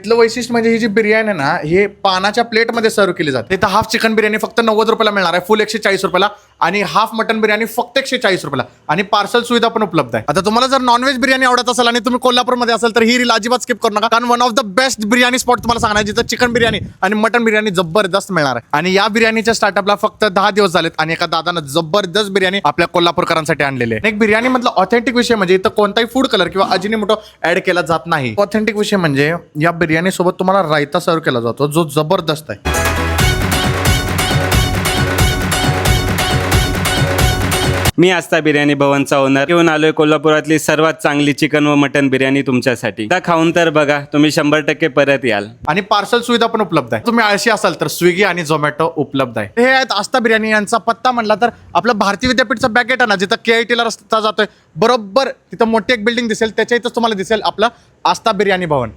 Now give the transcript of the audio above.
इथलं वैशिष्ट्य म्हणजे ही जी बिर्याणी आहे ना, हे पानाच्या प्लेटमध्ये सर्व केली जाते. इथं हाफ चिकन बिर्याणी फक्त 90 रुपयाला मिळणार आहे, फुल 140 रुपयाला, आणि हाफ मटन बिर्याणी फक्त 140 रुपयाला, आणि पार्सल सुविधा पण उपलब्ध आहे. आता तुम्हाला जर नॉनव्हेज बिर्याणी आवडत असेल आणि तुम्ही कोल्हापूरमध्ये असेल तर ही रील अजिबात स्किप करू नका, कारण one of the best biryani spot तुम्हाला सांगणार जिथं चिकन बिर्याणी आणि मटन बिर्याणी जबरदस्त मिळणार आहे. आणि या बिर्याणीच्या स्टार्टअपला फक्त 10 दिवस झालेत आणि एका दादानं जबरदस्त बिर्याणी आपल्या कोल्हापूरकरांसाठी आणलेली आहे. एक बिर्याणी मधला ऑथेंटिक विषय म्हणजे इथं कोणताही फूड कलर किंवा अजिनोमोटो ऍड केला जात नाही. ऑथेंटिक विषय म्हणजे या बिर्याणी सोबत तुम्हाला रायता सर्व केला जातो जो जबरदस्त आहे. मी आस्था बिर्याणी भवनचा ओनर घेऊन आलोय कोल्हापुरातली सर्वात चांगली चिकन व मटन बिर्याणी तुमच्यासाठी. आता खाऊन तर बघा, तुम्ही 100% परत याल. आणि पार्सल सुविधा पण उपलब्ध आहे. तुम्ही आळशी असाल तर स्विगी आणि झोमॅटो उपलब्ध आहे. हे आहेत आस्था बिर्याणी. यांचा पत्ता म्हणला तर आपलं भारतीय विद्यापीठचं बॅकेट आहे ना, जिथं KIT ला रस्ता जातोय बरोबर तिथं मोठी एक बिल्डिंग दिसेल, त्याच्या इथंच तुम्हाला दिसेल आपलं आस्था बिर्याणी भवन.